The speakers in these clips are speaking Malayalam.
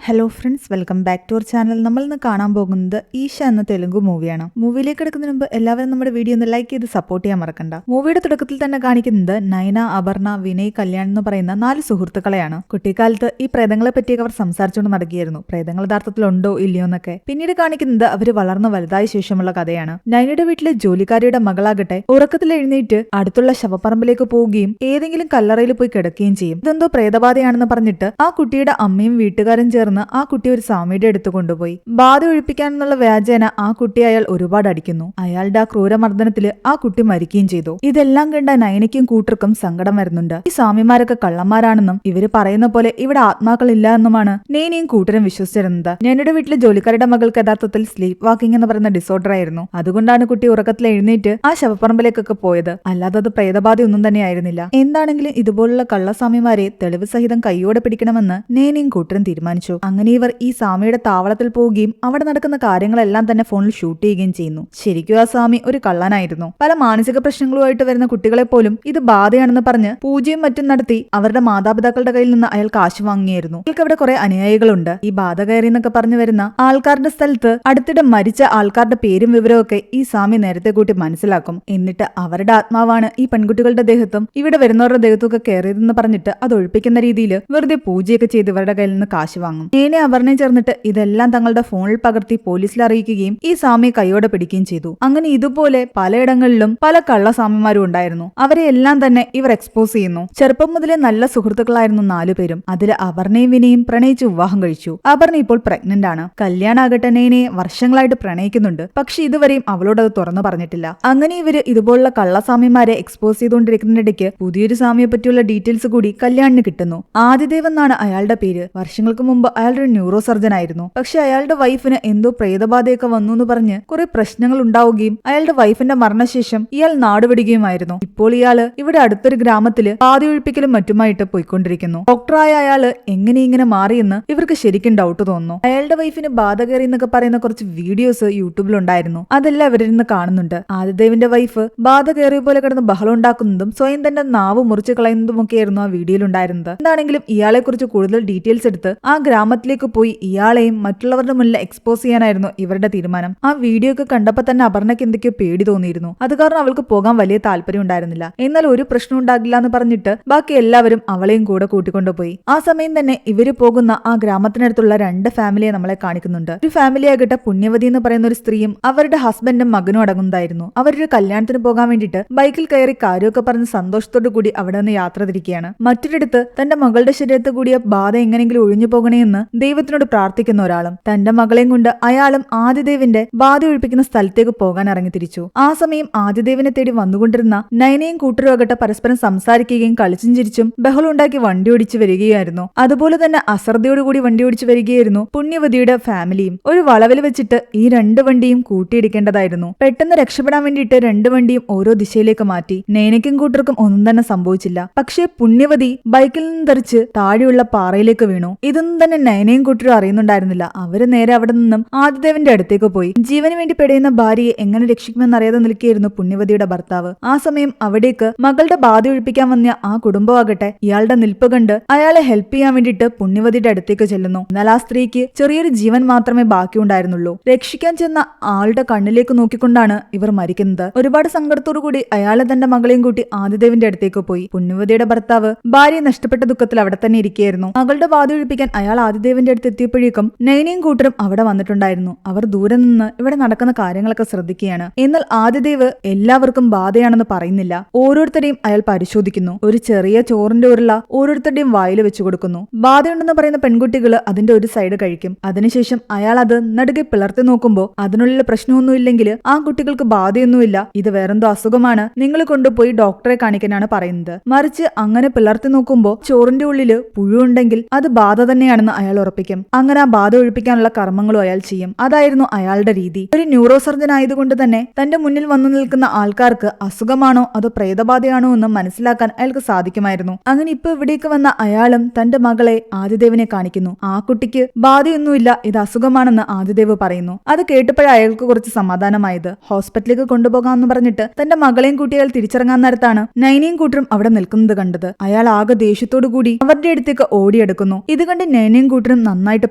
Hello friends, welcome back to our channel. നമ്മൾ ഇന്ന് കാണാൻ പോകുന്നത് ഈശ എന്ന തെലുങ്ക് മൂവിയാണ്. മൂവിയിലേക്ക് കിടക്കുന്നതിന് മുമ്പ് എല്ലാവരും നമ്മുടെ വീഡിയോ ഒന്ന് ലൈക്ക് ചെയ്ത് സപ്പോർട്ട് ചെയ്യാൻ മറക്കണ്ട. മൂവിയുടെ തുടക്കത്തിൽ തന്നെ കാണിക്കുന്നത് നയന, അപർണ, വിനയ്, കല്യാൺ എന്ന് പറയുന്ന 4 സുഹൃത്തുക്കളെയാണ്. കുട്ടിക്കാലത്ത് ഈ പ്രേതങ്ങളെ പറ്റിയൊക്കെ അവർ സംസാരിച്ചുകൊണ്ട് നടക്കുകയായിരുന്നു. പ്രേതങ്ങൾ യഥാർത്ഥത്തിൽ ഉണ്ടോ ഇല്ലയോ എന്നൊക്കെ. പിന്നീട് കാണിക്കുന്നത് അവർ വളർന്നു വലുതായ ശേഷമുള്ള കഥയാണ്. നയനയുടെ വീട്ടിലെ ജോലിക്കാരിയുടെ മകളാകട്ടെ ഉറക്കത്തിൽ എഴുന്നേറ്റ് അടുത്തുള്ള ശവപ്പറമ്പിലേക്ക് പോവുകയും ഏതെങ്കിലും കല്ലറയിൽ പോയി കിടക്കുകയും ചെയ്യും. ഇതെന്തോ പ്രേതബാധയാണെന്ന് പറഞ്ഞിട്ട് ആ കുട്ടിയുടെ അമ്മയും വീട്ടുകാരും ചേർന്ന് ആ കുട്ടി ഒരു സ്വാമിയുടെ അടുത്ത് കൊണ്ടുപോയി ബാധ ഒഴിപ്പിക്കാനെന്നുള്ള വ്യാജേന ആ കുട്ടി അയാൾ ഒരുപാട് അടിക്കുന്നു. അയാളുടെ ആ ക്രൂരമർദ്ദനത്തില് ആ കുട്ടി മരിക്കുകയും ചെയ്തു. ഇതെല്ലാം കണ്ട നയനയ്ക്കും കൂട്ടർക്കും സങ്കടം വരുന്നുണ്ട്. ഈ സ്വാമിമാരൊക്കെ കള്ളന്മാരാണെന്നും ഇവര് പറയുന്ന പോലെ ഇവിടെ ആത്മാക്കൾ ഇല്ല എന്നുമാണ് നയനയും കൂട്ടരും വിശ്വസിച്ചിരുന്നത്. നയനയുടെ വീട്ടിലെ ജോലിക്കാരുടെ മകൾക്ക് യഥാർത്ഥത്തിൽ സ്ലീപ്പ് വാക്കിംഗ് എന്ന് പറയുന്ന ഡിസോർഡർ ആയിരുന്നു. അതുകൊണ്ടാണ് കുട്ടി ഉറക്കത്തിൽ എഴുന്നേറ്റ് ആ ശവപ്പറമ്പിലേക്കൊക്കെ പോയത്. അല്ലാതെ അത് പ്രേതബാധയൊന്നും തന്നെ ആയിരുന്നില്ല. എന്താണെങ്കിലും ഇതുപോലുള്ള കള്ളസ്വാമിമാരെ തെളിവ് സഹിതം കൈയോടെ പിടിക്കണമെന്ന് നയനയും കൂട്ടരും തീരുമാനിച്ചു. അങ്ങനെ ഇവർ ഈ സ്വാമിയുടെ താവളത്തിൽ പോവുകയും അവിടെ നടക്കുന്ന കാര്യങ്ങളെല്ലാം തന്നെ ഫോണിൽ ഷൂട്ട് ചെയ്യുകയും ചെയ്യുന്നു. ശരിക്കും ആ സ്വാമി ഒരു കള്ളനായിരുന്നു. പല മാനസിക പ്രശ്നങ്ങളുമായിട്ട് വരുന്ന കുട്ടികളെ പോലും ഇത് ബാധയാണെന്ന് പറഞ്ഞ് പൂജയും മറ്റും നടത്തി അവരുടെ മാതാപിതാക്കളുടെ കയ്യിൽ നിന്ന് അയാൾ കാശ് വാങ്ങിയായിരുന്നു. അയാൾക്ക് അവിടെ കുറെ അനുയായികളുണ്ട്. ഈ ബാധ കയറി എന്നൊക്കെ പറഞ്ഞു വരുന്ന ആൾക്കാരുടെ സ്ഥലത്ത് അടുത്തിടെ മരിച്ച ആൾക്കാരുടെ പേരും വിവരവും ഒക്കെ ഈ സ്വാമി നേരത്തെ കൂട്ടി മനസ്സിലാക്കും. എന്നിട്ട് അവരുടെ ആത്മാവാണ് ഈ പെൺകുട്ടികളുടെ ദേഹത്തും ഇവിടെ വരുന്നവരുടെ ദേഹത്തും ഒക്കെ കയറിയതെന്ന് പറഞ്ഞിട്ട് അത് ഒഴിപ്പിക്കുന്ന രീതിയിൽ വെറുതെ പൂജയൊക്കെ ചെയ്ത് ഇവരുടെ കയ്യിൽ നിന്ന് കാശ് വാങ്ങും. നേനെ അപർണയും ചേർന്നിട്ട് ഇതെല്ലാം തങ്ങളുടെ ഫോണിൽ പകർത്തി പോലീസിൽ അറിയിക്കുകയും ഈ സ്വാമിയെ കൈയോടെ പിടിക്കുകയും ചെയ്തു. അങ്ങനെ ഇതുപോലെ പലയിടങ്ങളിലും പല കള്ളസ്വാമിമാരും ഉണ്ടായിരുന്നു. അവരെ എല്ലാം തന്നെ ഇവർ എക്സ്പോസ് ചെയ്യുന്നു. ചെറുപ്പം മുതലേ നല്ല സുഹൃത്തുക്കളായിരുന്നു 4 പേരും. അതിൽ അപർണയും വിനയും പ്രണയിച്ച് വിവാഹം കഴിച്ചു. അപർണ ഇപ്പോൾ പ്രഗ്നന്റ് ആണ്. കല്യാണാകട്ടെ നേനെ വർഷങ്ങളായിട്ട് പ്രണയിക്കുന്നുണ്ട്. പക്ഷെ ഇതുവരെയും അവളോട് അത് തുറന്നു പറഞ്ഞിട്ടില്ല. അങ്ങനെ ഇവര് ഇതുപോലുള്ള കള്ളസ്വാമിമാരെ എക്സ്പോസ് ചെയ്തുകൊണ്ടിരിക്കുന്നിടയ്ക്ക് പുതിയൊരു സ്വാമിയെ പറ്റിയുള്ള ഡീറ്റെയിൽസ് കൂടി കല്യാണിന് കിട്ടുന്നു. ആദിദേവ് എന്നാണ് അയാളുടെ പേര്. വർഷങ്ങൾക്ക് മുമ്പ് അയാളുടെ ന്യൂറോ സർജൻ ആയിരുന്നു. പക്ഷെ അയാളുടെ വൈഫിന് എന്തോ പ്രേതബാധയൊക്കെ വന്നു എന്ന് പറഞ്ഞ് കുറെ പ്രശ്നങ്ങൾ ഉണ്ടാവുകയും അയാളുടെ വൈഫിന്റെ മരണശേഷം ഇയാൾ നാടുവിടുകയുമായിരുന്നു. ഇപ്പോൾ ഇയാള് ഇവിടെ അടുത്തൊരു ഗ്രാമത്തില് പാതിയൊഴിപ്പിക്കലും മറ്റുമായിട്ട് പോയിക്കൊണ്ടിരിക്കുന്നു. ഡോക്ടറായ അയാള് ഇങ്ങനെ മാറിയെന്ന് ഇവർക്ക് ശരിക്കും ഡൗട്ട് തോന്നുന്നു. അയാളുടെ വൈഫിന് ബാധ കയറി എന്നൊക്കെ പറയുന്ന കുറച്ച് വീഡിയോസ് യൂട്യൂബിലുണ്ടായിരുന്നു. അതെല്ലാം അവരിന്ന് കാണുന്നുണ്ട്. ആദിദേവിന്റെ വൈഫ് ബാധ കയറിയ പോലെ കിടന്ന് ബഹളം ഉണ്ടാക്കുന്നതും സ്വയം തന്റെ നാവ് മുറിച്ച് കളയുന്നതുമൊക്കെയായിരുന്നു ആ വീഡിയോയിലുണ്ടായിരുന്നത്. എന്താണെങ്കിലും ഇയാളെ കുറിച്ച് കൂടുതൽ ഡീറ്റെയിൽസ് എടുത്ത് ആ ഗ്രാമത്തിലേക്ക് പോയി ഇയാളെയും മറ്റുള്ളവരുടെ മുന്നിൽ എക്സ്പോസ് ചെയ്യാനായിരുന്നു ഇവരുടെ തീരുമാനം. ആ വീഡിയോ ഒക്കെ കണ്ടപ്പോൾ തന്നെ അപർണയ്ക്ക് എന്തൊക്കെയോ പേടി തോന്നിയിരുന്നു. അത് കാരണം അവൾക്ക് പോകാൻ വലിയ താല്പര്യം ഉണ്ടായിരുന്നില്ല. എന്നാൽ ഒരു പ്രശ്നം ഉണ്ടാകില്ല എന്ന് പറഞ്ഞിട്ട് ബാക്കി എല്ലാവരും അവളെയും കൂടെ കൂട്ടിക്കൊണ്ടുപോയി. ആ സമയം തന്നെ ഇവര് പോകുന്ന ആ ഗ്രാമത്തിനടുത്തുള്ള 2 ഫാമിലിയെ നമ്മളെ കാണിക്കുന്നുണ്ട്. ഒരു ഫാമിലി ആകട്ടെ പുണ്യവതി എന്ന് പറയുന്ന ഒരു സ്ത്രീയും അവരുടെ ഹസ്ബൻഡും മകനും അടങ്ങുന്നതായിരുന്നു. അവരൊരു കല്യാണത്തിന് പോകാൻ വേണ്ടിയിട്ട് ബൈക്കിൽ കയറി കാര്യമൊക്കെ പറഞ്ഞ് സന്തോഷത്തോടു കൂടി അവിടെ നിന്ന് യാത്ര തിരിക്കുകയാണ്. മറ്റൊരിടത്ത് തന്റെ മകളുടെ ശരീരത്തിൽ കൂടിയ ബാധ എങ്ങനെയെങ്കിലും ഒഴിഞ്ഞു പോകണേ എന്ന് ദൈവത്തിനോട് പ്രാർത്ഥിക്കുന്ന ഒരാളും. തന്റെ മകളെയും കൊണ്ട് അയാളും ആദിദേവിന്റെ ബാധ ഒഴിപ്പിക്കുന്ന സ്ഥലത്തേക്ക് പോകാൻ ഇറങ്ങി തിരിച്ചു. ആ സമയം ആദിദേവിനെ തേടി വന്നുകൊണ്ടിരുന്ന നയനയും കൂട്ടരും ആകട്ടെ പരസ്പരം സംസാരിക്കുകയും കളിച്ചും ചിരിച്ചും ബഹളം ഉണ്ടാക്കി വണ്ടി ഓടിച്ചു വരികയായിരുന്നു. അതുപോലെ തന്നെ അശ്രദ്ധയോടുകൂടി വണ്ടി ഓടിച്ചു വരികയായിരുന്നു പുണ്യവതിയുടെ ഫാമിലിയും. ഒരു വളവിൽ വെച്ചിട്ട് ഈ 2 വണ്ടിയും കൂട്ടിയിടിക്കേണ്ടതായിരുന്നു. പെട്ടെന്ന് രക്ഷപ്പെടാൻ വേണ്ടിയിട്ട് 2 വണ്ടിയും ഓരോ ദിശയിലേക്ക് മാറ്റി. നയനയ്ക്കും കൂട്ടർക്കും ഒന്നും തന്നെ സംഭവിച്ചില്ല. പക്ഷേ പുണ്യവതി ബൈക്കിൽ നിന്ന് തെറിച്ച് താഴെയുള്ള പാറയിലേക്ക് വീണു. ഇതൊന്നും തന്നെ നയനയും കൂട്ടരും അറിയുന്നുണ്ടായിരുന്നില്ല. അവര് നേരെ അവിടെ നിന്നും ആദിദേവന്റെ അടുത്തേക്ക് പോയി. ജീവന് വേണ്ടി പെടയുന്ന ഭാര്യയെ എങ്ങനെ രക്ഷിക്കുമെന്നറിയാതെ നിൽക്കുകയായിരുന്നു പുണ്യവതിയുടെ ഭർത്താവ്. ആ സമയം അവിടേക്ക് മകളുടെ ബാധ ഒഴിപ്പിക്കാൻ വന്ന ആ കുടുംബമാകട്ടെ ഇയാളുടെ നിൽപ്പ് കണ്ട് അയാളെ ഹെൽപ്പ് ചെയ്യാൻ വേണ്ടിയിട്ട് പുണ്യവതിയുടെ അടുത്തേക്ക് ചെല്ലുന്നു. എന്നാൽ ആ സ്ത്രീക്ക് ചെറിയൊരു ജീവൻ മാത്രമേ ബാക്കിയുണ്ടായിരുന്നുള്ളൂ. രക്ഷിക്കാൻ ചെന്ന ആളുടെ കണ്ണിലേക്ക് നോക്കിക്കൊണ്ടാണ് ഇവർ മരിക്കുന്നത്. ഒരുപാട് സങ്കടത്തോടു കൂടി അയാളെ തന്റെ മകളെയും കൂട്ടി ആദിദേവിന്റെ അടുത്തേക്ക് പോയി. പുണ്യവതിയുടെ ഭർത്താവ് ഭാര്യയെ നഷ്ടപ്പെട്ട ദുഃഖത്തിൽ അവിടെ തന്നെ ഇരിക്കുകയായിരുന്നു. മകളുടെ ബാധ ഒഴിപ്പിക്കാൻ അയാൾ ആദിദേവിന്റെ അടുത്ത് എത്തിയപ്പോഴേക്കും നയനയും കൂട്ടരും അവിടെ വന്നിട്ടുണ്ടായിരുന്നു. അവർ ദൂരെ നിന്ന് ഇവിടെ നടക്കുന്ന കാര്യങ്ങളൊക്കെ ശ്രദ്ധിക്കുകയാണ്. എന്നാൽ ആദിദേവ് എല്ലാവർക്കും ബാധയാണെന്ന് പറയുന്നില്ല. ഓരോരുത്തരെയും അയാൾ പരിശോധിക്കുന്നു. ഒരു ചെറിയ ചോറിന്റെ ഉരുള ഓരോരുത്തരുടെയും വായിൽ വെച്ചു കൊടുക്കുന്നു. ബാധയുണ്ടെന്ന് പറയുന്ന പെൺകുട്ടികൾ അതിന്റെ ഒരു സൈഡ് കഴിക്കും. അതിനുശേഷം അയാൾ അത് നടുകെ പിളർത്തി നോക്കുമ്പോൾ അതിനുള്ളിൽ പ്രശ്നമൊന്നുമില്ലെങ്കിൽ ആ കുട്ടികൾക്ക് ബാധയൊന്നുമില്ല, ഇത് വേറെന്തോ അസുഖമാണ്, നിങ്ങൾ കൊണ്ടുപോയി ഡോക്ടറെ കാണിക്കാനാണ് പറയുന്നത്. മറിച്ച് അങ്ങനെ പിളർത്തി നോക്കുമ്പോൾ ചോറിന്റെ ഉള്ളില് പുഴുണ്ടെങ്കിൽ അത് ബാധ തന്നെയാണെന്ന് അയാൾ ഉറപ്പിക്കും. അങ്ങനെ ആ ബാധ ഒഴിപ്പിക്കാനുള്ള കർമ്മങ്ങളും അയാൾ ചെയ്യും. അതായിരുന്നു അയാളുടെ രീതി. ഒരു ന്യൂറോ സർജൻ ആയതുകൊണ്ട് തന്നെ തന്റെ മുന്നിൽ വന്നു നിൽക്കുന്ന ആൾക്കാർക്ക് അസുഖമാണോ അതോ പ്രേതബാധയാണോ എന്ന് മനസ്സിലാക്കാൻ അയാൾക്ക് സാധിക്കുമായിരുന്നു. അങ്ങനെ ഇപ്പൊ ഇവിടേക്ക് വന്ന അയാളും തന്റെ മകളെ ആദിദേവിനെ കാണിക്കുന്നു. ആ കുട്ടിക്ക് ബാധയൊന്നുമില്ല, ഇത് അസുഖമാണെന്ന് ആദിദേവ് പറയുന്നു. അത് കേട്ടപ്പോഴേ അയാൾക്ക് കുറച്ച് സമാധാനമായത്. ഹോസ്പിറ്റലിലേക്ക് കൊണ്ടുപോകാമെന്ന് പറഞ്ഞിട്ട് തന്റെ മകളെയും കൂട്ടി അയാൾ തിരിച്ചിറങ്ങാൻ നേരത്താണ് നയനയും കൂട്ടരും അവിടെ നിൽക്കുന്നത് കണ്ടത്. അയാൾ ആകെ ദേഷ്യത്തോടു കൂടി അവരുടെ അടുത്തേക്ക് ഓടിയെടുക്കുന്നു. ഇത് കണ്ട് നയനയും കൂട്ടരും നന്നായിട്ട്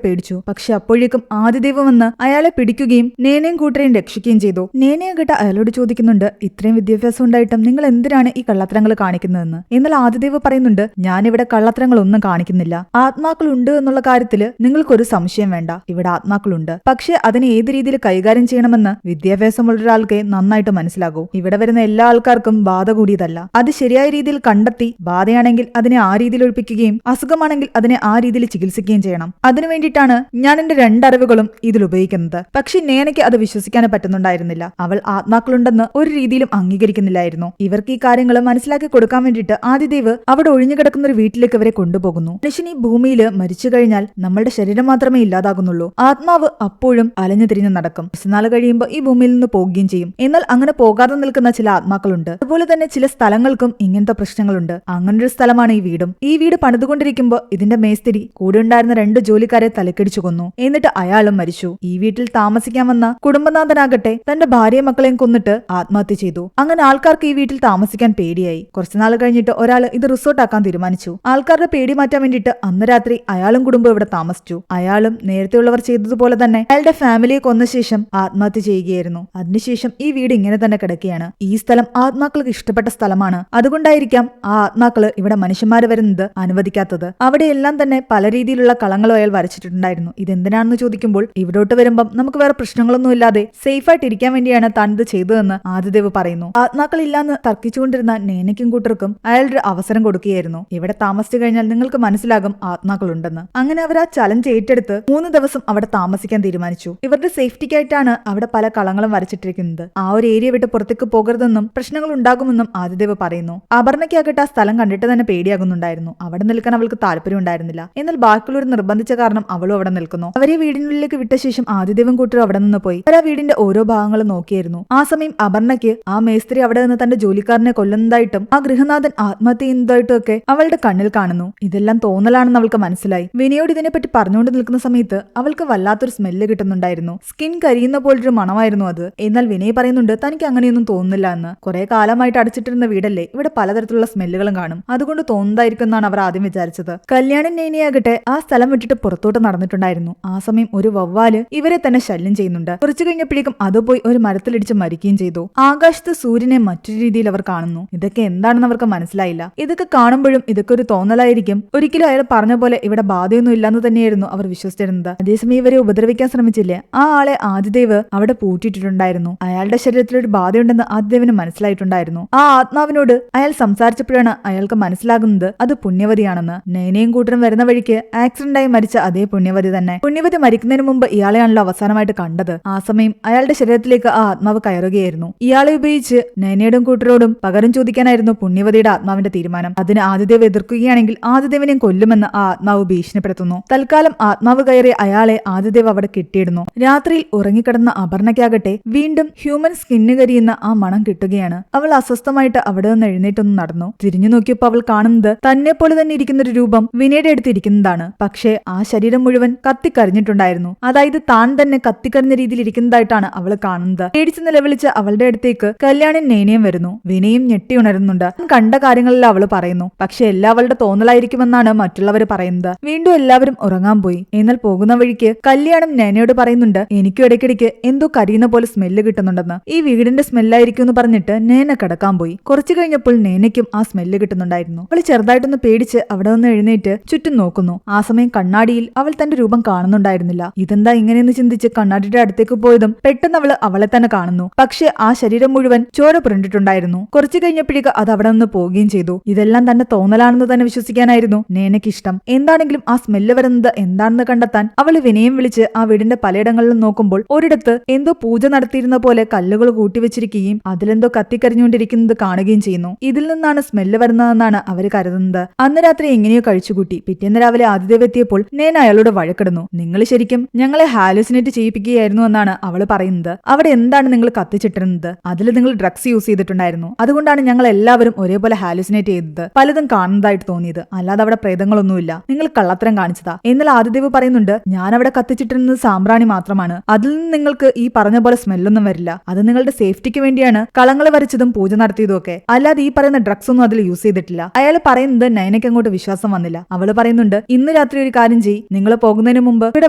പേടിച്ചു. പക്ഷെ അപ്പോഴേക്കും ആദിദേവ് വന്ന് അയാളെ പിടിക്കുകയും നേനയും കൂട്ടരെയും രക്ഷിക്കുകയും ചെയ്തു. നേനയെ കേട്ട അയാളോട് ചോദിക്കുന്നുണ്ട്, ഇത്രയും വിദ്യാഭ്യാസം ഉണ്ടായിട്ടും നിങ്ങൾ എന്തിനാണ് ഈ കള്ളത്തരങ്ങൾ കാണിക്കുന്നതെന്ന്. എന്നാൽ ആദിദേവ് പറയുന്നുണ്ട്, ഞാനിവിടെ കള്ളത്തരങ്ങളൊന്നും കാണിക്കുന്നില്ല. ആത്മാക്കളുണ്ട് എന്നുള്ള കാര്യത്തില് നിങ്ങൾക്കൊരു സംശയം വേണ്ട. ഇവിടെ ആത്മാക്കളുണ്ട്. പക്ഷെ അതിനെ ഏത് രീതിയിൽ കൈകാര്യം ചെയ്യണമെന്ന് വിദ്യാഭ്യാസമുള്ള ഒരാൾക്ക് നന്നായിട്ട് മനസ്സിലാകൂ. ഇവിടെ വരുന്ന എല്ലാ ആൾക്കാർക്കും ബാധ കൂടിയതല്ല. അത് ശരിയായ രീതിയിൽ കണ്ടെത്തി ബാധയാണെങ്കിൽ അതിനെ ആ രീതിയിൽ ഒഴിപ്പിക്കുകയും അസുഖമാണെങ്കിൽ അതിനെ ആ രീതിയിൽ ചികിത്സിക്കുകയും ചെയ്യണം. അതിനു വേണ്ടിയിട്ടാണ് ഞാൻ എന്റെ രണ്ടറിവുകളും ഇതിൽ ഉപയോഗിക്കുന്നത്. പക്ഷെ നേനയ്ക്ക് അത് വിശ്വസിക്കാൻ പറ്റുന്നുണ്ടായിരുന്നില്ല. അവൾ ആത്മാക്കളുണ്ടെന്ന് ഒരു രീതിയിലും അംഗീകരിക്കുന്നില്ലായിരുന്നു. ഇവർക്ക് ഈ കാര്യങ്ങൾ മനസ്സിലാക്കി കൊടുക്കാൻ വേണ്ടിയിട്ട് ആദിദേവ് അവിടെ ഒഴിഞ്ഞുകിടക്കുന്ന ഒരു വീട്ടിലേക്ക് ഇവരെ കൊണ്ടുപോകുന്നു. മനുഷ്യൻ ഈ ഭൂമിയിൽ മരിച്ചു കഴിഞ്ഞാൽ നമ്മളുടെ ശരീരം മാത്രമേ ഇല്ലാതാകുന്നുള്ളൂ. ആത്മാവ് അപ്പോഴും അലഞ്ഞു തിരിഞ്ഞു നടക്കും. നാള് കഴിയുമ്പോൾ ഈ ഭൂമിയിൽ നിന്ന് പോകുകയും ചെയ്യും. എന്നാൽ അങ്ങനെ പോകാതെ നിൽക്കുന്ന ചില ആത്മാക്കളുണ്ട്. അതുപോലെ തന്നെ ചില സ്ഥലങ്ങൾക്കും ഇങ്ങനത്തെ പ്രശ്നങ്ങളുണ്ട്. അങ്ങനൊരു സ്ഥലമാണ് ഈ വീടും. ഈ വീട് പണിതുകൊണ്ടിരിക്കുമ്പോൾ ഇതിന്റെ മേസ്തിരി കൂടെ ഉണ്ടായിരുന്ന 2 ജോലിക്കാരെ തലക്കടിച്ചു കൊന്നു. എന്നിട്ട് അയാളും മരിച്ചു. ഈ വീട്ടിൽ താമസിക്കാൻ വന്ന കുടുംബനാഥനാകട്ടെ തന്റെ ഭാര്യയും മക്കളെയും കൊന്നിട്ട് ആത്മഹത്യ ചെയ്തു. അങ്ങനെ ആൾക്കാർക്ക് ഈ വീട്ടിൽ താമസിക്കാൻ പേടിയായി. കുറച്ചുനാൾ കഴിഞ്ഞിട്ട് ഒരാൾ ഇത് റിസോർട്ട് ആക്കാൻ തീരുമാനിച്ചു. ആൾക്കാരുടെ പേടി മാറ്റാൻ വേണ്ടിയിട്ട് അന്ന് രാത്രി അയാളും കുടുംബം ഇവിടെ താമസിച്ചു. അയാളും നേരത്തെയുള്ളവർ ചെയ്തതുപോലെ തന്നെ അയാളുടെ ഫാമിലിയെ കൊന്ന ശേഷം ആത്മഹത്യ ചെയ്യുകയായിരുന്നു. അതിനുശേഷം ഈ വീട് ഇങ്ങനെ തന്നെ കിടക്കുകയാണ്. ഈ സ്ഥലം ആത്മാക്കൾക്ക് ഇഷ്ടപ്പെട്ട സ്ഥലമാണ്. അതുകൊണ്ടായിരിക്കാം ആ ആത്മാക്കള് ഇവിടെ മനുഷ്യന്മാര് വരുന്നത് അനുവദിക്കാത്തത്. അവിടെയെല്ലാം തന്നെ പല രീതിയിലുള്ള കളങ്ങളും അയാൾ വരച്ചിട്ടുണ്ടായിരുന്നു. ഇതെന്തിനാണെന്ന് ചോദിക്കുമ്പോൾ ഇവിടോട്ട് വരുമ്പം നമുക്ക് വേറെ പ്രശ്നങ്ങളൊന്നും ഇല്ലാതെ സേഫ് ആയിട്ട് ഇരിക്കാൻ വേണ്ടിയാണ് താൻ ഇത് ചെയ്തതെന്ന് ആദിദേവ് പറയുന്നു. ആത്മാക്കൾ ഇല്ലാന്ന് തർക്കിച്ചുകൊണ്ടിരുന്ന നേനയ്ക്കും കൂട്ടർക്കും അയാളൊരു അവസരം കൊടുക്കുകയായിരുന്നു. ഇവിടെ താമസിച്ചു കഴിഞ്ഞാൽ നിങ്ങൾക്ക് മനസ്സിലാകും ആത്മാക്കളുണ്ടെന്ന്. അങ്ങനെ അവർ ആ ചലഞ്ച് ഏറ്റെടുത്ത് 3 ദിവസം അവിടെ താമസിക്കാൻ തീരുമാനിച്ചു. ഇവരുടെ സേഫ്റ്റിക്കായിട്ടാണ് അവിടെ പല കളങ്ങളും വരച്ചിട്ടിരിക്കുന്നത്. ആ ഒരു ഏരിയ വിട്ട് പുറത്തേക്ക് പോകരുതെന്നും പ്രശ്നങ്ങൾ ഉണ്ടാകുമെന്നും ആദിദേവ് പറയുന്നു. അപർണയ്ക്കാകട്ടെ ആ സ്ഥലം കണ്ടിട്ട് തന്നെ പേടിയാകുന്നുണ്ടായിരുന്നു. അവിടെ നിൽക്കാൻ അവൾക്ക് താല്പര്യം ഉണ്ടായിരുന്നില്ല. എന്നാൽ ബാക്കിയുള്ളവർ നിർബന്ധിച്ച കാരണം അവളും അവിടെ നിൽക്കുന്നു. അവരെ വീടിനുള്ളിലേക്ക് വിട്ട ശേഷം ആദിദേവും കൂട്ടരും അവിടെ നിന്ന് പോയി. അവർ ആ വീടിന്റെ ഓരോ ഭാഗങ്ങളും നോക്കിയായിരുന്നു. ആ സമയം അപർണയ്ക്ക് ആ മേസ്ത്രി അവിടെ നിന്ന് തന്റെ ജോലിക്കാരനെ കൊല്ലുന്നതായിട്ടും ആ ഗൃഹനാഥൻ ആത്മഹത്യ ചെയ്യുന്നതായിട്ടും ഒക്കെ അവളുടെ കണ്ണിൽ കാണുന്നു. ഇതെല്ലാം തോന്നലാണെന്ന് അവൾക്ക് മനസ്സിലായി. വിനയോട് ഇതിനെപ്പറ്റി പറഞ്ഞുകൊണ്ട് നിൽക്കുന്ന സമയത്ത് അവൾക്ക് വല്ലാത്തൊരു സ്മെല്ല് കിട്ടുന്നുണ്ടായിരുന്നു. സ്കിൻ കരിയുന്ന പോലൊരു മണമായിരുന്നു അത്. എന്നാൽ വിനയ് പറയുന്നുണ്ട് തനിക്ക് അങ്ങനെയൊന്നും തോന്നുന്നില്ല എന്ന്. കുറെ കാലമായിട്ട് അടച്ചിട്ടിരുന്ന വീടല്ലേ, ഇവിടെ പലതരത്തിലുള്ള സ്മെല്ലുകളും കാണും. അതുകൊണ്ട് തോന്നുന്നതായിരിക്കും എന്നാണ് അവർ ആദ്യം വിചാരിച്ചത്. കല്യാണൻ നേനിയാകട്ടെ ആ സ്ഥലം വിട്ടിട്ട് പുറത്തോട്ട് നടന്നിട്ടുണ്ടായിരുന്നു. ആ സമയം ഒരു വവ്വാല് ഇവരെ തന്നെ ശല്യം ചെയ്യുന്നുണ്ട്. കുറച്ചു കഴിഞ്ഞപ്പോഴേക്കും അത് പോയി ഒരു മരത്തിലിടിച്ച് മരിക്കുകയും ചെയ്തു. ആകാശത്ത് സൂര്യനെ മറ്റൊരു രീതിയിൽ അവർ കാണുന്നു. ഇതൊക്കെ എന്താണെന്ന് അവർക്ക് മനസ്സിലായില്ല. ഇതൊക്കെ കാണുമ്പോഴും ഇതൊക്കെ ഒരു തോന്നലായിരിക്കും. ഒരിക്കലും അയാൾ പറഞ്ഞ പോലെ ഇവിടെ ബാധയൊന്നും ഇല്ലെന്ന് തന്നെയായിരുന്നു അവർ വിശ്വസിച്ചിരുന്നത്. അതേസമയം ഇവരെ ഉപദ്രവിക്കാൻ ശ്രമിച്ചില്ലേ, ആ ആളെ ആദിദേവ് അവിടെ പൂട്ടിയിട്ടിട്ടുണ്ടായിരുന്നു. അയാളുടെ ശരീരത്തിൽ ഒരു ബാധയുണ്ടെന്ന് ആദിദേവിന് മനസ്സിലായിട്ടുണ്ടായിരുന്നു. ആ ആത്മാവിനോട് അയാൾ സംസാരിച്ചപ്പോഴാണ് അയാൾക്ക് മനസ്സിലാകുന്നത് അത് പുണ്യവതിയാണെന്ന്. നയനയും കൂട്ടരും വരുന്ന വഴിക്ക് ആക്സിഡന്റായി മരിച്ച അതേ പുണ്യവതി തന്നെ. പുണ്യവതി മരിക്കുന്നതിന് മുമ്പ് ഇയാളെയാണല്ലോ അവസാനമായിട്ട് കണ്ടത്. ആ സമയം അയാളുടെ ശരീരത്തിലേക്ക് ആ ആത്മാവ് കയറുകയായിരുന്നു. ഇയാളെ ഉപയോഗിച്ച് നയനയോടും കൂട്ടരോടും പകരം ചോദിക്കാനായിരുന്നു പുണ്യവതിയുടെ ആത്മാവിന്റെ തീരുമാനം. അതിന് ആദിദേവ് എതിർക്കുകയാണെങ്കിൽ ആദിദേവിനെയും കൊല്ലുമെന്ന് ആ ആത്മാവ് ഭീഷണിപ്പെടുത്തുന്നു. തൽക്കാലം ആത്മാവ് കയറി അയാളെ ആദിദേവ് അവിടെ കെട്ടിയിടുന്നു. രാത്രിയിൽ ഉറങ്ങിക്കിടന്ന അപർണയ്ക്കാകട്ടെ വീണ്ടും ഹ്യൂമൻ സ്കിന്ന് കരിയുന്ന ആ മണം കിട്ടുകയാണ്. അവൾ അസ്വസ്ഥമായിട്ട് അവിടെ നിന്ന് എഴുന്നേറ്റൊന്ന് നടന്നു. തിരിഞ്ഞു നോക്കിയപ്പോൾ അവൾ കാണുന്നത് തന്നെ പോലെ തന്നെ ഇരിക്കുന്ന ഒരു രൂപം വിനയുടെ അടുത്ത് ഇരിക്കുന്നതാണ്. പക്ഷേ ആ ശരീരം മുഴുവൻ കത്തിക്കരിഞ്ഞിട്ടുണ്ടായിരുന്നു. അതായത് താൻ തന്നെ കത്തിക്കരിഞ്ഞ രീതിയിൽ ഇരിക്കുന്നതായിട്ടാണ് അവൾ കാണുന്നത്. പേടിച്ച് നിലവിളിച്ച് അവളുടെ അടുത്തേക്ക് കല്യാണൻ നേനയും വരുന്നു. വിനയും ഞെട്ടി ഉണരുന്നുണ്ട്. കണ്ട കാര്യങ്ങളെല്ലാം അവള് പറയുന്നു. പക്ഷെ എല്ലാം അവളുടെ തോന്നലായിരിക്കുമെന്നാണ് മറ്റുള്ളവർ പറയുന്നത്. വീണ്ടും എല്ലാവരും ഉറങ്ങാൻ പോയി. എന്നാൽ പോകുന്ന വഴിക്ക് കല്യാണം നേനയോട് പറയുന്നുണ്ട് എനിക്കും ഇടയ്ക്കിടയ്ക്ക് എന്തോ കരിയുന്ന പോലെ സ്മെല്ല് കിട്ടുന്നുണ്ടെന്ന്. ഈ വീടിന്റെ സ്മെല്ലായിരിക്കും എന്ന് പറഞ്ഞിട്ട് നേന കിടക്കാൻ പോയി. കുറച്ചു കഴിഞ്ഞപ്പോൾ നേനയ്ക്കും ആ സ്മെല്ല് കിട്ടുന്നുണ്ടായിരുന്നു. അവൾ ചെറുതായിട്ടൊന്ന് പേടിച്ച് അവിടെ നിന്ന് എഴുന്നേറ്റ് ചുറ്റും നോക്കുന്നു. ആ സമയം കണ്ണാടിയിൽ അവൾ തന്റെ രൂപം കാണുന്നുണ്ടായിരുന്നില്ല. ഇതെന്താ ഇങ്ങനെയെന്ന് ചിന്തിച്ച് കണ്ണാടിയുടെ അടുത്തേക്ക് പോയതും പെട്ടെന്ന് അവളെ തന്നെ കാണുന്നു. പക്ഷെ ആ ശരീരം മുഴുവൻ ചോര പുരണ്ടിട്ടുണ്ടായിരുന്നു. കുറച്ചു കഴിഞ്ഞപ്പോഴേക്ക് അത് അവിടെ നിന്ന് പോവുകയും ചെയ്തു. ഇതെല്ലാം തന്നെ തോന്നലാണെന്ന് തന്നെ വിശ്വസിക്കാനായിരുന്നു നേനയ്ക്ക് ഇഷ്ടം. എന്താണെങ്കിലും ആ സ്മെല്ല് വരുന്നത് എന്താണെന്ന് കണ്ടെത്താൻ അവൾ വിനയം വിളിച്ച് ആ വീടിന്റെ പലയിടങ്ങളിലും നോക്കുമ്പോൾ ഒരിടത്ത് എന്തോ പൂജ നടത്തിയിരുന്ന പോലെ കല്ലുകൾ കൂട്ടിവെച്ചിരിക്കുകയും അതിലെന്തോ കത്തിക്കരിഞ്ഞുകൊണ്ടിരിക്കുന്നത് കാണുകയും ചെയ്യുന്നു. ഇതിൽ നിന്നാണ് സ്മെല്ല് വരുന്നതെന്നാണ് അവര് കരുതുന്നത്. അന്ന് രാത്രി എങ്ങനെയോ കഴിച്ചുകൂട്ടി. പിറ്റേന്ന് രാവിലെ ആദിദേവ് എത്തിയപ്പോൾ നേന അയാളോട് വഴക്കിടുന്നു. നിങ്ങൾ ശരിക്കും ഞങ്ങളെ ഹാലുസിനേറ്റ് ചെയ്യിപ്പിക്കുകയായിരുന്നു എന്നാണ് അവള് പറയുന്നത്. അവിടെ എന്താണ് നിങ്ങൾ കത്തിച്ചിട്ടിരുന്നത്? അതിൽ നിങ്ങൾ ഡ്രഗ്സ് യൂസ് ചെയ്തിട്ടുണ്ടായിരുന്നു. അതുകൊണ്ടാണ് ഞങ്ങൾ എല്ലാവരും ഒരേപോലെ ഹാലുസിനേറ്റ് ചെയ്തത്. പലതും കാണുന്നതായിട്ട് തോന്നിയത്. അല്ലാതെ അവിടെ പ്രേതങ്ങളൊന്നുമില്ല. നിങ്ങൾ കള്ളത്തരം കാണിച്ചതാ. എന്നാൽ ആദിദേവ് പറയുന്നുണ്ട് ഞാൻ അവിടെ കത്തിച്ചിട്ടിരുന്നത് സാമ്പ്രാണി മാത്രമാണ്. അതിൽ നിന്ന് നിങ്ങൾക്ക് ഈ പറഞ്ഞ പോലെ സ്മെല്ലൊന്നും വരില്ല. അത് നിങ്ങളുടെ സേഫ്റ്റിക്ക് വേണ്ടിയാണ് കളങ്ങൾ വരച്ചതും പൂജ നടത്തിയതും ഒക്കെ. അല്ലാതെ ഈ പറയുന്ന ഡ്രഗ്സ് ഒന്നും അതിൽ യൂസ് ചെയ്തിട്ടില്ല. അയാൾ പറയുന്നത് നയനയ്ക്ക് അങ്ങോട്ട് വിശ്വാസം വന്നില്ല. അവള് പറയുന്നുണ്ട് ഇന്ന് രാത്രി ഒരു കാര്യം ചെയ്യ്, നിങ്ങൾ പോകുന്നതിന് മുമ്പ് ഇവിടെ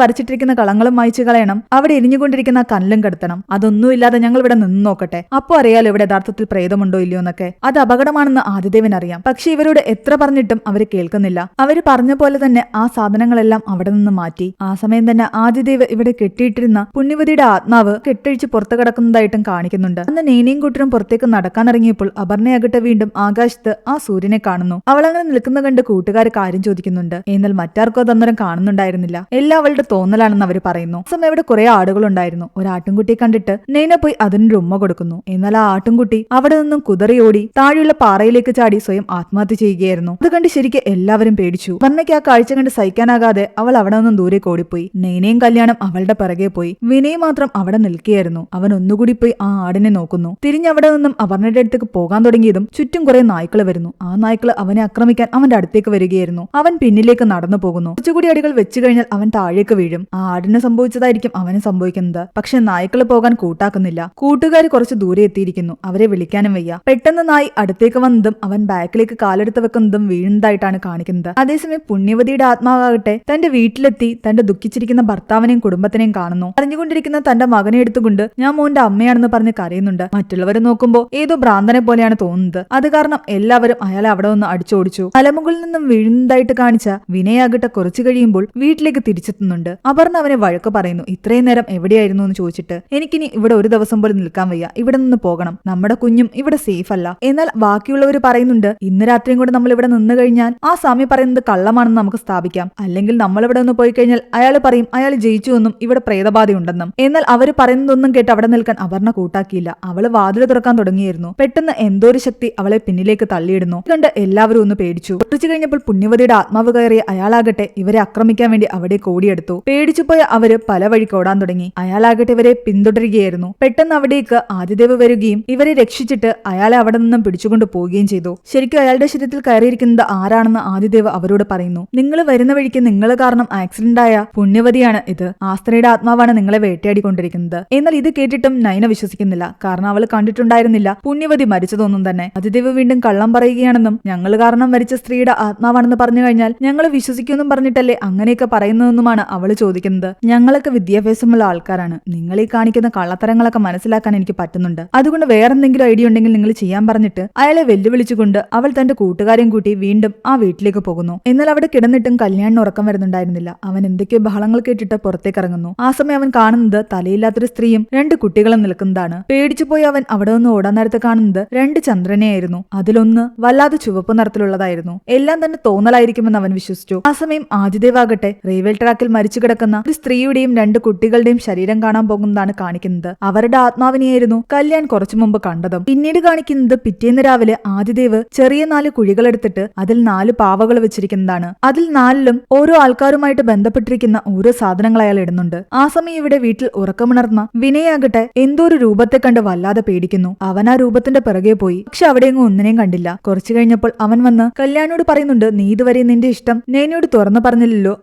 വരച്ചിട്ടിരിക്കുന്ന കളങ്ങളും മായ്ച്ചു കളയണം, അവിടെ എരിഞ്ഞുകൊണ്ടിരിക്കുന്ന കല്ലും കടത്തണം. അതൊന്നുമില്ലാതെ ഞങ്ങൾ ഇവിടെ നിന്ന് നോക്കട്ടെ, അപ്പോ അറിയാലോ ഇവിടെ യഥാർത്ഥത്തിൽ പ്രേതമുണ്ടോ ഇല്ലയോ എന്നൊക്കെ. അത് അപകടമാണെന്ന് ആദിദേവൻ അറിയാം. പക്ഷെ ഇവരോട് എത്ര പറഞ്ഞിട്ടും അവര് കേൾക്കുന്നില്ല. അവര് പറഞ്ഞ പോലെ തന്നെ ആ സാധനങ്ങളെല്ലാം അവിടെ നിന്ന് മാറ്റി. ആ സമയം തന്നെ ആദിദേവ് ഇവിടെ കെട്ടിയിട്ടിരുന്ന പുണ്യവതിയുടെ ആത്മാവ് കെട്ടഴിച്ച് പുറത്തു കിടക്കുന്നതായിട്ടും കാണിക്കുന്നുണ്ട്. അന്ന് നെയ്നയും കൂട്ടരും പുറത്തേക്ക് നടക്കാനിറങ്ങിയപ്പോൾ അപർണയാകട്ടെ വീണ്ടും ആകാശത്ത് ആ സൂര്യനെ കാണുന്നു. അവൾ അങ്ങനെ നിൽക്കുന്ന കണ്ട് കൂട്ടുകാർ കാര്യം ചോദിക്കുന്നുണ്ട്. എന്നാൽ മറ്റാർക്കോ അന്നേരം കാണുന്നുണ്ടായിരുന്നില്ല. എല്ലാം അവളുടെ തോന്നലാണെന്ന് അവർ പറയുന്നു. ആ സമയം ഇവിടെ കുറെ ആടുകളുണ്ടായിരുന്നു. ഒരു ആട്ടിൻകുട്ടിയെ കണ്ടിട്ട് നെയ്ന പോയി അതിനൊരു ഉമ്മ കൊടുക്കുന്നു. എന്നാൽ ആ ആട്ടിൻകുട്ടി അവിടെ നിന്നും കുതറിയോടി താഴെയുള്ള പാറയിലേക്ക് ചാടി സ്വയം ആത്മഹത്യ ചെയ്യുകയായിരുന്നു. അത് കണ്ട് ശരിക്കും എല്ലാവരും പേടിച്ചു. അപർണയ്ക്ക് ആ കാഴ്ച കണ്ട് സഹിക്കാനാകാതെ അവൾ അവിടെ നിന്നും ദൂരേക്ക് ഓടിപ്പോയി. നെയ്നയും കല്യാണം അവളുടെ പിറകെ പോയി. വിനയ് മാത്രം അവിടെ നിൽക്കുകയായിരുന്നു. അവൻ ഒന്നുകൂടി പോയി ആ ആടിനെ നോക്കുന്നു. തിരിഞ്ഞവിടെ നിന്നും അപർണയുടെ അടുത്തേക്ക് പോകാൻ തുടങ്ങിയതും ചുറ്റും കുറെ നായ്ക്കൾ വരുന്നു. ആ നായ്ക്കൾ അവനെ ആക്രമിക്കാൻ അവന്റെ അടുത്തേക്ക് വരികയായിരുന്നു. അവൻ പിന്നിലേക്ക് നടന്നു പോകുന്നു. കുറച്ചുകൂടി അടികൾ വെച്ചു കഴിഞ്ഞാൽ അവൻ താഴേക്ക് വീഴും. ആ ആടിന് സംഭവിച്ചതായിരിക്കും അവന് സംഭവിക്കുന്നത്. പക്ഷെ നായ്ക്കൾ പോകാൻ കൂട്ടാക്കുന്നില്ല. കൂട്ടുകാർ കുറച്ച് ദൂരെ എത്തിയിരിക്കുന്നു. അവരെ വിളിക്കാനും വയ്യ. പെട്ടെന്ന് നായി അടുത്തേക്ക് വന്നതും അവൻ ബാക്കിലേക്ക് കാലെടുത്ത് വെക്കുന്നതും വീഴുന്നതായിട്ടാണ് കാണിക്കുന്നത്. അതേസമയം പുണ്യവതിയുടെ ആത്മാവാകട്ടെ തന്റെ വീട്ടിലെത്തി തന്റെ ദുഃഖിച്ചിരിക്കുന്ന ഭർത്താവിനെയും കുടുംബത്തിനെയും കാണുന്നു. അറിഞ്ഞുകൊണ്ടിരിക്കുന്ന തന്റെ മകനെ എടുത്തുകൊണ്ട് ഞാൻ മോന്റെ അമ്മയാണെന്ന് പറഞ്ഞ് കരയുന്നുണ്ട്. മറ്റുള്ളവരെ നോക്കുമ്പോൾ ഏതോ ഭ്രാന്തനെ പോലെയാണ് തോന്നുന്നത്. അത് കാരണം എല്ലാവരും അയാളെ അവിടെ നിന്ന് അടിച്ചോടിച്ചു. മലമുകളിൽ നിന്നും വീഴുന്നതായിട്ട് കാണിച്ച വിനയാകട്ടെ കുറച്ചു കഴിയുമ്പോൾ വീട്ടിലേക്ക് തിരിച്ചെത്തുന്നുണ്ട്. അപർണ അവനെ വഴക്ക് പറയുന്നു. ഇത്രയും നേരം എവിടെയായിരുന്നു എന്ന് ചോദിച്ചിട്ട്. എനിക്കിനി ഇവിടെ ഒരു ദിവസം പോലും നിൽക്കാൻ വയ്യ, ഇവിടെ നിന്ന് പോകണം, നമ്മുടെ കുഞ്ഞും ഇവിടെ സേഫ് അല്ല. എന്നാൽ ബാക്കിയുള്ളവർ പറയുന്നുണ്ട് ഇന്ന് രാത്രിയും കൂടെ നമ്മൾ ഇവിടെ നിന്ന് കഴിഞ്ഞാൽ ആ സ്വാമി പറയുന്നത് കള്ളമാണെന്ന് നമുക്ക് സ്ഥാപിക്കാം. അല്ലെങ്കിൽ നമ്മൾ ഇവിടെ നിന്ന് പോയി കഴിഞ്ഞാൽ അയാൾ പറയും അയാൾ ജയിച്ചു എന്നും ഇവിടെ പ്രേതബാധയുണ്ടെന്നും. എന്നാൽ അവർ പറയുന്നതൊന്നും കേട്ട് അവിടെ നിൽക്കാൻ അപർണ കൂട്ടാക്കിയില്ല. അവള് വാതിൽ തുറക്കാൻ തുടങ്ങിയിരുന്നു. പെട്ടെന്ന് എന്തോ ഒരു ശക്തി അവളെ പിന്നിലേക്ക് തള്ളിയിടുന്നു. കണ്ട് എല്ലാവരും ഒന്ന് പേടിച്ചു. കുറച്ചു കഴിഞ്ഞപ്പോൾ പുണ്യവതിയുടെ ആത്മാവ് കയറിയ അയാളാകട്ടെ ഇവരെ ആക്രമിക്കാൻ വേണ്ടി അവിടെ ഓടിയെടുത്തു. പേടിച്ചുപോയ അവര് പല വഴിക്ക് ഓടാൻ തുടങ്ങി. അയാളാകട്ടെ ഇവരെ പിന്തുടരുകയായിരുന്നു. പെട്ടെന്ന് അവിടേക്ക് ആദിദേവ് വരികയും ഇവരെ രക്ഷിച്ചിട്ട് അയാളെ അവിടെ നിന്നും പിടിച്ചുകൊണ്ട് പോവുകയും ചെയ്തു. ശരിക്കും അയാളുടെ ശരീരത്തിൽ കയറിയിരിക്കുന്നത് ആരാണെന്ന് ആദിദേവ് അവരോട് പറയുന്നു. നിങ്ങൾ വരുന്ന വഴിക്ക് നിങ്ങൾ കാരണം ആക്സിഡന്റ് ആയ പുണ്യവതിയാണ് ഇത്. ആ സ്ത്രീയുടെ ആത്മാവാണ് നിങ്ങളെ വേട്ടയാടിക്കൊണ്ടിരിക്കുന്നത്. എന്നാൽ ഇത് കേട്ടിട്ടും നൈന വിശ്വസിക്കുന്നില്ല. കാരണം അവൾ കണ്ടിട്ടുണ്ടായിരുന്നില്ല പുണ്യവതി മരിച്ചതൊന്നും തന്നെ. ആദിദേവ് വീണ്ടും കള്ളം പറയുകയാണെന്നും ഞങ്ങൾ കാരണം മരിച്ച സ്ത്രീയുടെ ആത്മാവാണെന്ന് പറഞ്ഞു കഴിഞ്ഞാൽ ഞങ്ങൾ വിശ്വസിക്കുമെന്നും പറഞ്ഞിട്ടല്ലേ അങ്ങനെയൊക്കെ പറയുന്നതെന്നുമാണ് അവൾ ചോദിക്കുന്നത്. ഞങ്ങളൊക്കെ വിദ്യാഭ്യാസമുള്ള ആൾക്കാരാണ്. നിങ്ങൾ ഈ കാണിക്കുന്ന കള്ളത്തരങ്ങളൊക്കെ മനസ്സിലാക്കാൻ എനിക്ക് പറ്റുന്നുണ്ട്. അതുകൊണ്ട് വേറെന്തെങ്കിലും ഐഡിയ ഉണ്ടെങ്കിൽ നിങ്ങൾ ചെയ്യാൻ പറഞ്ഞിട്ട് അയാളെ വെല്ലുവിളിച്ചുകൊണ്ട് അവൾ തന്റെ കൂട്ടുകാരെയും കൂട്ടി വീണ്ടും ആ വീട്ടിലേക്ക് പോകുന്നു. എന്നാൽ അവിടെ കിടന്നിട്ടും കല്യാണിന് ഉറക്കം വരുന്നുണ്ടായിരുന്നില്ല. അവൻ എന്തൊക്കെയോ ബഹളങ്ങൾ കേട്ടിട്ട് പുറത്തേക്ക് ഇറങ്ങുന്നു. ആ സമയം അവൻ കാണുന്നത് തലയില്ലാത്തൊരു സ്ത്രീയും 2 കുട്ടികളും നിൽക്കുന്നതാണ്. പേടിച്ചുപോയി അവൻ അവിടെ നിന്ന് ഓടാൻ നേരത്തെ കാണുന്നത് 2 ചന്ദ്രനെയായിരുന്നു. അതിലൊന്ന് വല്ലാതെ ചുവപ്പ് നിറത്തിലുള്ളതായിരുന്നു. എല്ലാം തന്നെ തോന്നലായിരിക്കുമെന്ന് അവൻ വിശ്വസിച്ചു. ആ സമയം ആദിദേവാകട്ടെ റെയിൽവേ ട്രാക്കിൽ മരിച്ചു കിടക്കുന്ന ഒരു സ്ത്രീയുടെയും 2 കുട്ടികളുടെയും ശരീരം കാണാൻ പോകുന്നതാണ് കാണിക്കുന്നത്. അവരുടെ ആത്മാവിനെയായിരുന്നു കല്യാൺ കുറച്ചു മുമ്പ് കണ്ടതും. പിന്നീട് കാണിക്കുന്നത് പിറ്റേന്ന് രാവിലെ ആദിദേവ് ചെറിയ 4 കുഴികളെടുത്തിട്ട് അതിൽ 4 പാവകൾ വെച്ചിരിക്കുന്നതാണ്. അതിൽ 4ലും ഓരോ ആൾക്കാരുമായിട്ട് ബന്ധപ്പെട്ടിരിക്കുന്ന ഓരോ സാധനങ്ങൾ അയാൾ ഇടുന്നുണ്ട്. ആ സമയം ഇവിടെ വീട്ടിൽ ഉറക്കമുണർന്ന വിനയാകട്ടെ എന്തോ ഒരു രൂപത്തെ കണ്ട് വല്ലാതെ പേടിക്കുന്നു. അവൻ ആ രൂപത്തിന്റെ പിറകെ പോയി. പക്ഷെ അവിടെയെങ്ങും ഒന്നിനെയും കണ്ടില്ല. കുറച്ചു കഴിഞ്ഞപ്പോൾ അവൻ വന്ന് കല്യാണിനോട് പറയുന്നുണ്ട് നീ ഇതുവരെ നിന്റെ ഇഷ്ടം നൈനയോട് തുറന്നു പറഞ്ഞില്ലല്ലോ,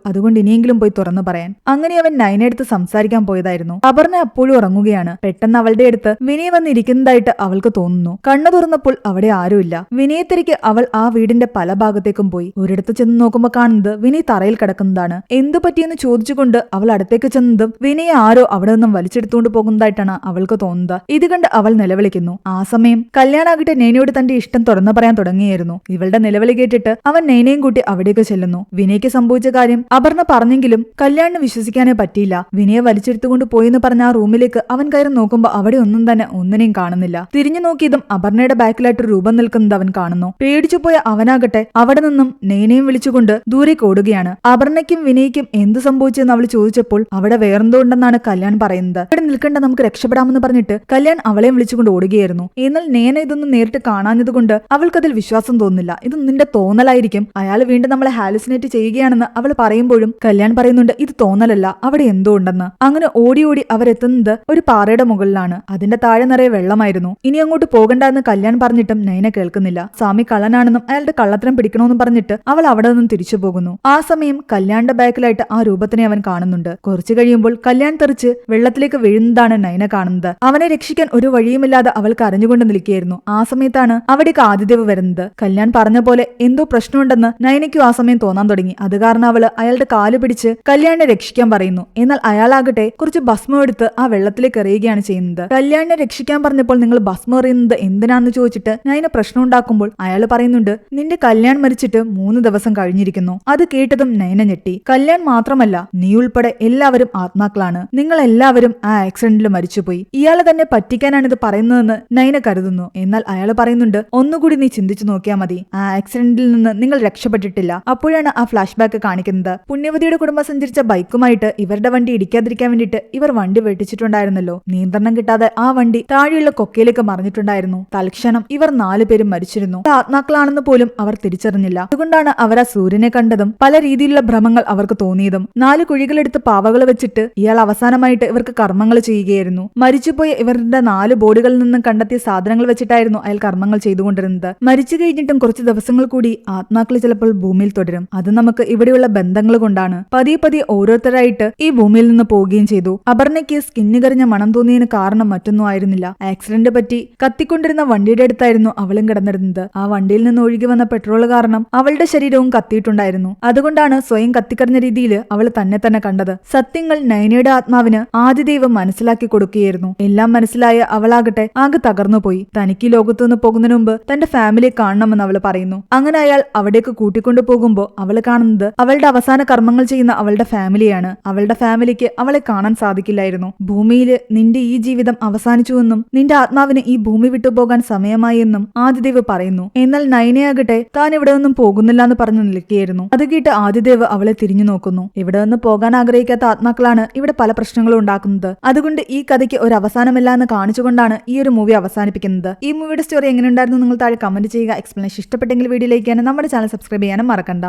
അതുകൊണ്ട് ഇനിയെങ്കിലും പോയി തുറന്നു പറയാൻ. അങ്ങനെ അവൻ നൈനയെടുത്ത് സംസാരിക്കാൻ പോയതായിരുന്നു. അപർണ അപ്പോഴും ഉറങ്ങുകയാണ്. പെട്ടെന്ന് അവളുടെ അടുത്ത് വിനയ് വന്നിരിക്കുന്നതായിട്ട് അവൾക്ക് തോന്നുന്നു. കണ്ണു തുറന്നപ്പോൾ അവിടെ ആരുമില്ല. വിനയത്തിരിക്ക് അവൾ ആ വീടിന്റെ പല ഭാഗത്തേക്കും പോയി. ഒരിടത്ത് ചെന്ന് നോക്കുമ്പോൾ കാണുന്നത് വിനയ് തറയിൽ കിടക്കുന്നതാണ്. എന്തു പറ്റിയെന്ന് ചോദിച്ചുകൊണ്ട് അവൾ അടുത്തേക്ക് ചെന്നതും വിനയ് ആരോ അവിടെ നിന്നും വലിച്ചെടുത്തുകൊണ്ട് പോകുന്നതായിട്ടാണ് അവൾക്ക് തോന്നുന്നത്. ഇത് കണ്ട് അവൾ നിലവിളിക്കുന്നു. ആ സമയം കല്യാണാകട്ടെ നൈനയോട് തന്റെ ഇഷ്ടം തുറന്നു പറയാൻ തുടങ്ങിയായിരുന്നു. ഇവളുടെ നിലവിളി കേട്ടിട്ട് അവൻ നൈനയും കൂട്ടി അവിടേക്ക് ചെല്ലുന്നു. വിനയ്ക്ക് സംഭവിച്ച കാര്യം അപർണ പറഞ്ഞെങ്കിലും കല്യാണിന് വിശ്വസിക്കാനേ പറ്റിയില്ല. വിനയെ വലിച്ചെടുത്തുകൊണ്ട് പോയെന്ന് പറഞ്ഞ ആ റൂമിലേക്ക് അവൻ കയറി നോക്കുമ്പോൾ അവിടെ ഒന്നിനെയും കാണുന്നില്ല. തിരിഞ്ഞു നോക്കിയതും അപർണയുടെ ബാക്കിലായിട്ട് രൂപം നിൽക്കുന്നത് അവൻ കാണുന്നു. പേടിച്ചുപോയ അവനാകട്ടെ അവിടെ നിന്നും നൈനയും വിളിച്ചുകൊണ്ട് ദൂരേക്ക് ഓടുകയാണ്. അപർണയ്ക്കും വിനയ്ക്കും എന്ത് സംഭവിച്ചെന്ന് അവൾ ചോദിച്ചപ്പോൾ അവിടെ വേറെന്തോ ഉണ്ടെന്നാണ് കല്യാൺ പറയുന്നത്. ഇവിടെ നിൽക്കേണ്ട, നമുക്ക് രക്ഷപ്പെടാമെന്ന് പറഞ്ഞിട്ട് കല്യാൺ അവളെയും വിളിച്ചുകൊണ്ട് ഓടുകയായിരുന്നു. എന്നാൽ നൈന ഇതൊന്നും നേരിട്ട് കാണാഞ്ഞതുകൊണ്ട് അവൾക്കതിൽ വിശ്വാസം തോന്നുന്നില്ല. ഇത് നിന്റെ തോന്നലായിരിക്കും, അയാൾ വീണ്ടും നമ്മളെ ഹാലുസിനേറ്റ് ചെയ്യുകയാണെന്ന് അവൾ പറയുമ്പോഴും കല്യാൺ പറയുന്നുണ്ട് ഇത് തോന്നലല്ല, അവിടെ എന്തോ ഉണ്ടെന്ന്. അങ്ങനെ ഓടി ഓടി അവരെത്തുന്നത് ഒരു പാറയുടെ മുകളിലാണ്. അതിന്റെ താഴെ നിറയെ വെള്ളമായിരുന്നു. ഇനി അങ്ങോട്ട് പോകണ്ട എന്ന് കല്യാൺ പറഞ്ഞിട്ടും നൈന കേൾക്കുന്നില്ല. സ്വാമി കള്ളനാണെന്നും അയാളുടെ കള്ളത്തരം പിടിക്കണമെന്നും പറഞ്ഞിട്ട് അവൾ അവിടെ നിന്നും തിരിച്ചു പോകുന്നു. ആ സമയം കല്യാണിന്റെ ബാക്കിലായിട്ട് ആ രൂപത്തിനെ അവൻ കാണുന്നുണ്ട്. കുറച്ചു കഴിയുമ്പോൾ കല്യാൺ തെറിച്ച് വെള്ളത്തിലേക്ക് വീഴുന്നതാണ് നൈന കാണുന്നത്. അവനെ രക്ഷിക്കാൻ ഒരു വഴിയുമില്ലാതെ അവൾ കരഞ്ഞുകൊണ്ട് നിൽക്കുകയായിരുന്നു. ആ സമയത്താണ് അവിടേക്ക് ആദിദേവ് വരുന്നത്. കല്യാൺ പറഞ്ഞ പോലെ എന്തോ പ്രശ്നമുണ്ടെന്ന് നൈനയ്ക്കും ആ സമയം തോന്നാൻ തുടങ്ങി. അത് കാരണം അവള് അയാളുടെ കാല് പിടിച്ച് കല്യാണിനെ രക്ഷിക്കാൻ പറയുന്നു. എന്നാൽ അയാളാകട്ടെ കുറച്ച് ഭസ്മം എടുത്ത് ആ വെള്ളത്തിലേക്ക് എറിയുകയാണ് ചെയ്യുന്നത്. കല്യാണിനെ രക്ഷിക്കാൻ പറഞ്ഞപ്പോൾ നിങ്ങൾ ഭസ്മം എറിയുന്നത് എന്തിനാന്ന് ചോദിച്ചിട്ട് നയന പ്രശ്നം ഉണ്ടാക്കുമ്പോൾ അയാൾ പറയുന്നുണ്ട്, നിന്റെ കല്യാൺ മരിച്ചിട്ട് 3 ദിവസം കഴിഞ്ഞിരിക്കുന്നു. അത് കേട്ടതും നയന ഞെട്ടി. കല്യാൺ മാത്രമല്ല, നീ ഉൾപ്പെടെ എല്ലാവരും ആത്മാക്കളാണ്. നിങ്ങൾ എല്ലാവരും ആ ആക്സിഡന്റിൽ മരിച്ചുപോയി. ഇയാളെ തന്നെ പറ്റിക്കാനാണ് ഇത് പറയുന്നതെന്ന് നയന കരുതുന്നു. എന്നാൽ അയാൾ പറയുന്നുണ്ട്, ഒന്നുകൂടി നീ ചിന്തിച്ചു നോക്കിയാൽ മതി. ആ ആക്സിഡന്റിൽ നിന്ന് നിങ്ങൾ രക്ഷപ്പെട്ടിട്ടില്ല. അപ്പോഴാണ് ആ ഫ്ലാഷ് ബാക്ക് കാണിക്കുന്നത്. പുണ്യവതിയുടെ കുടുംബം സഞ്ചരിച്ച ബൈക്കുമായിട്ട് ഇവരുടെ വണ്ടി ഇടിക്കാതിരിക്കാൻ വേണ്ടിയിട്ട് ഇവർ വണ്ടി വെട്ടിച്ചിട്ടുണ്ടായിരുന്നല്ലോ. നിയന്ത്രണം കിട്ടാതെ ആ വണ്ടി താഴെയുള്ള കൊക്കയിലേക്ക് മറിഞ്ഞിട്ടുണ്ടായിരുന്നു. തൽക്ഷണം ഇവർ 4 പേരും മരിച്ചിരുന്നു. ആത്മാക്കളാണെന്ന് പോലും അവർ തിരിച്ചറിഞ്ഞില്ല. അതുകൊണ്ടാണ് അവർ ആ സൂര്യനെ കണ്ടതും പല രീതിയിലുള്ള ഭ്രമങ്ങൾ അവർക്ക് തോന്നിയതും. 4 കുഴികളെടുത്ത് പാവകൾ വെച്ചിട്ട് ഇയാൾ അവസാനമായിട്ട് ഇവർക്ക് കർമ്മങ്ങൾ ചെയ്യുകയായിരുന്നു. മരിച്ചുപോയ ഇവരുടെ 4 ബോഡികളിൽ നിന്നും കണ്ടെത്തിയ സാധനങ്ങൾ വെച്ചിട്ടായിരുന്നു അയാൾ കർമ്മങ്ങൾ ചെയ്തുകൊണ്ടിരുന്നത്. മരിച്ചു കഴിഞ്ഞിട്ടും കുറച്ച് ദിവസങ്ങൾ കൂടി ആത്മാക്കൾ ചിലപ്പോൾ ഭൂമിയിൽ തുടരും. അത് നമുക്ക് ഇവിടെയുള്ള ബന്ധങ്ങൾ കൊണ്ടാണ്. പതിയെ പതിയെ ഓരോരുത്തരായിട്ട് ഈ ഭൂമിയിൽ നിന്ന് പോവുകയും ചെയ്തു. അപർണയ്ക്ക് സ്കിന്നു കരിഞ്ഞ മണം തോന്നിയതിന് കാരണം മറ്റൊന്നും ആയിരുന്നില്ല. ആക്സിഡന്റ് പറ്റി കത്തിക്കൊണ്ടിരുന്ന വണ്ടിയുടെ അടുത്തായിരുന്നു അവളും കിടന്നിരുന്നത്. ആ വണ്ടിയിൽ നിന്ന് ഒഴുകി വന്ന പെട്രോൾ കാരണം അവളുടെ ശരീരവും കത്തിയിട്ടുണ്ടായിരുന്നു. അതുകൊണ്ടാണ് സ്വയം കത്തിക്കറിഞ്ഞ രീതിയിൽ അവൾ തന്നെ കണ്ടത്. സത്യങ്ങൾ നയനയുടെ ആത്മാവിന് ആദിദേവ് മനസ്സിലാക്കി കൊടുക്കുകയായിരുന്നു. എല്ലാം മനസ്സിലായ അവളാകട്ടെ ആകെ തകർന്നുപോയി. തനിക്ക് ലോകത്തുനിന്ന് പോകുന്നതിന് മുമ്പ് തന്റെ ഫാമിലിയെ കാണണമെന്ന് അവൾ പറയുന്നു. അങ്ങനെ അയാൾ അവിടേക്ക് കൂട്ടിക്കൊണ്ടു പോകുമ്പോൾ അവൾ കാണുന്നത് അവളുടെ അവസാന കർമ്മങ്ങൾ ചെയ്യുന്ന അവളുടെ ഫാമിലിയാണ്. അവളുടെ ഫാമിലിക്ക് അവളെ കാണാൻ സാധിക്കില്ലായിരുന്നു. ഭൂമിയിൽ നിന്റെ ഈ ജീവിതം അവസാനിച്ചുവെന്നും നിന്റെ ആത്മാവിന് ഈ ഭൂമി വിട്ടുപോകാൻ സമയമായി എന്നും ആദിദേവ് പറയുന്നു. എന്നാൽ നയനയാകട്ടെ താൻ ഇവിടെ നിന്നും പോകുന്നില്ല എന്ന് പറഞ്ഞു നിൽക്കുകയായിരുന്നു. അത് കേട്ട് ആദിദേവ് അവളെ തിരിഞ്ഞു നോക്കുന്നു. ഇവിടെ നിന്ന് പോകാൻ ആഗ്രഹിക്കാത്ത ആത്മാക്കളാണ് ഇവിടെ പല പ്രശ്നങ്ങളും ഉണ്ടാക്കുന്നത്. അതുകൊണ്ട് ഈ കഥയ്ക്ക് ഒരു അവസാനമില്ല എന്ന് കാണിച്ചുകൊണ്ടാണ് ഈ ഒരു മൂവി അവസാനിപ്പിക്കുന്നത്. ഈ മൂവിയുടെ സ്റ്റോറി എങ്ങനെയുണ്ടായിരുന്നു നിങ്ങൾ താഴെ കമന്റ് ചെയ്യുക. എക്സ്പ്ലനേഷൻ ഇഷ്ടപ്പെട്ടെങ്കിൽ വീഡിയോ ലൈക്ക് ചെയ്യാനും നമ്മുടെ ചാനൽ സബ്സ്ക്രൈബ് ചെയ്യാനും മറക്കണ്ട.